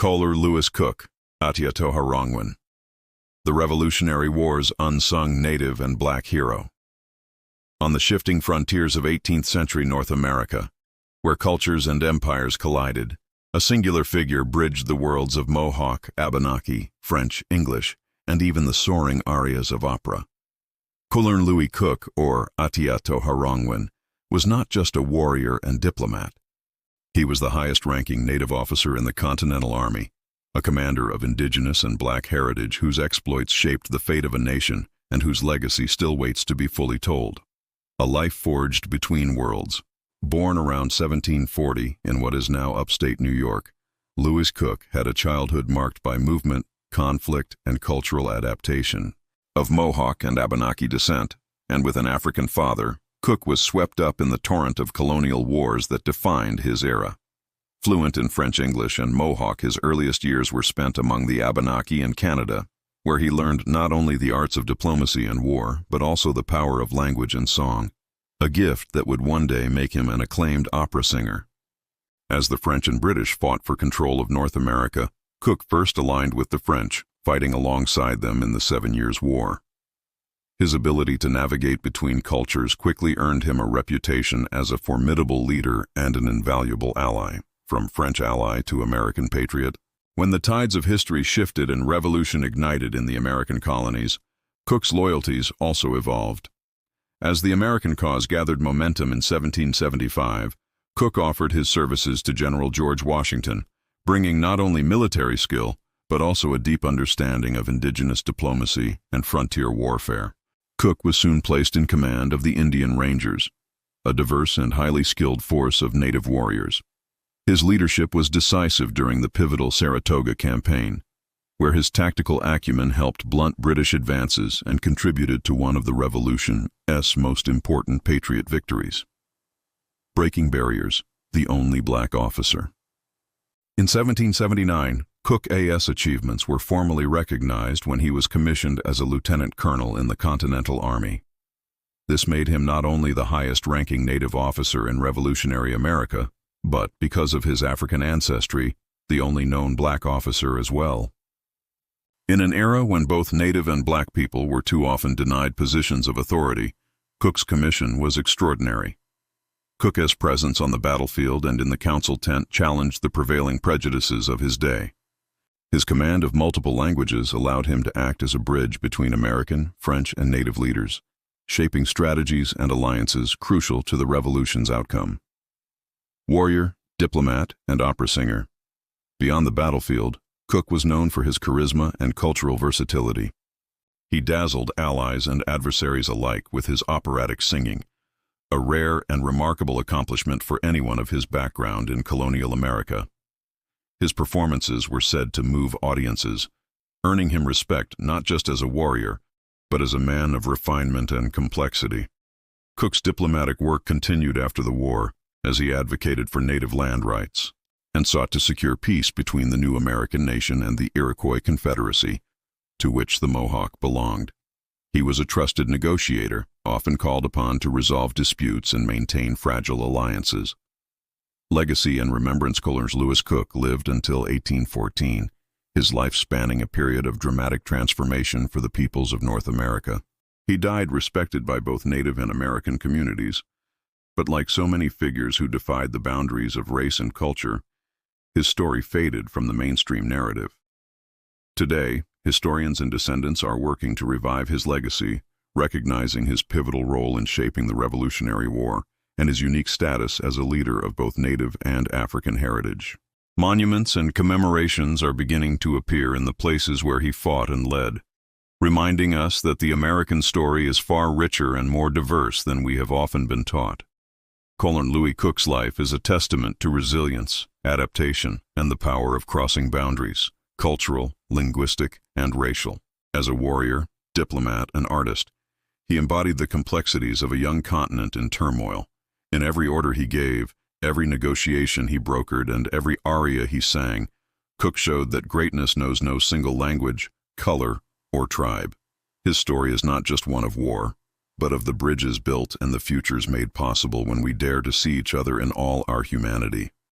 Coler Lewis Cook, Atiatoharongwen, the Revolutionary War's unsung native and black hero. On the shifting frontiers of 18th century North America, where cultures and empires collided, a singular figure bridged the worlds of Mohawk, Abenaki, French, English, and even the soaring arias of opera. Coler Louis Cook, or Atiatoharongwen, was not just a warrior and diplomat. He was the highest-ranking native officer in the Continental Army, a commander of indigenous and black heritage whose exploits shaped the fate of a nation and whose legacy still waits to be fully told. A life forged between worlds. Born around 1740 in what is now upstate New York, Louis Cook had a childhood marked by movement, conflict, and cultural adaptation. Of Mohawk and Abenaki descent, and with an African father, Cook was swept up in the torrent of colonial wars that defined his era. Fluent in French, English, and Mohawk, his earliest years were spent among the Abenaki in Canada, where he learned not only the arts of diplomacy and war, but also the power of language and song, a gift that would one day make him an acclaimed opera singer. As the French and British fought for control of North America, Cook first aligned with the French, fighting alongside them in the 7 Years' War. His ability to navigate between cultures quickly earned him a reputation as a formidable leader and an invaluable ally, from French ally to American patriot. When the tides of history shifted and revolution ignited in the American colonies, Cook's loyalties also evolved. As the American cause gathered momentum in 1775, Cook offered his services to General George Washington, bringing not only military skill, but also a deep understanding of indigenous diplomacy and frontier warfare. Cook was soon placed in command of the Indian Rangers, a diverse and highly skilled force of native warriors. His leadership was decisive during the pivotal Saratoga campaign, where his tactical acumen helped blunt British advances and contributed to one of the Revolution's most important patriot victories. Breaking barriers, the only black officer. In 1779, Cook's achievements were formally recognized when he was commissioned as a lieutenant colonel in the Continental Army. This made him not only the highest-ranking native officer in Revolutionary America, but, because of his African ancestry, the only known black officer as well. In an era when both native and black people were too often denied positions of authority, Cook's commission was extraordinary. Cook's presence on the battlefield and in the council tent challenged the prevailing prejudices of his day. His command of multiple languages allowed him to act as a bridge between American, French, and native leaders, shaping strategies and alliances crucial to the revolution's outcome. Warrior, diplomat, and opera singer. Beyond the battlefield, Cook was known for his charisma and cultural versatility. He dazzled allies and adversaries alike with his operatic singing, a rare and remarkable accomplishment for anyone of his background in colonial America. His performances were said to move audiences, earning him respect not just as a warrior, but as a man of refinement and complexity. Cook's diplomatic work continued after the war, as he advocated for native land rights, and sought to secure peace between the new American nation and the Iroquois Confederacy, to which the Mohawk belonged. He was a trusted negotiator, often called upon to resolve disputes and maintain fragile alliances. Legacy and remembrance. Coler Louis Cook lived until 1814, his life spanning a period of dramatic transformation for the peoples of North America. He died respected by both native and American communities, but like so many figures who defied the boundaries of race and culture, his story faded from the mainstream narrative. Today, historians and descendants are working to revive his legacy, recognizing his pivotal role in shaping the Revolutionary War and his unique status as a leader of both native and African heritage. Monuments and commemorations are beginning to appear in the places where he fought and led, reminding us that the American story is far richer and more diverse than we have often been taught. Coler Louis Cook's life is a testament to resilience, adaptation, and the power of crossing boundaries, cultural, linguistic, and racial. As a warrior, diplomat, and artist, he embodied the complexities of a young continent in turmoil. In every order he gave, every negotiation he brokered, and every aria he sang, Cook showed that greatness knows no single language, color, or tribe. His story is not just one of war, but of the bridges built and the futures made possible when we dare to see each other in all our humanity.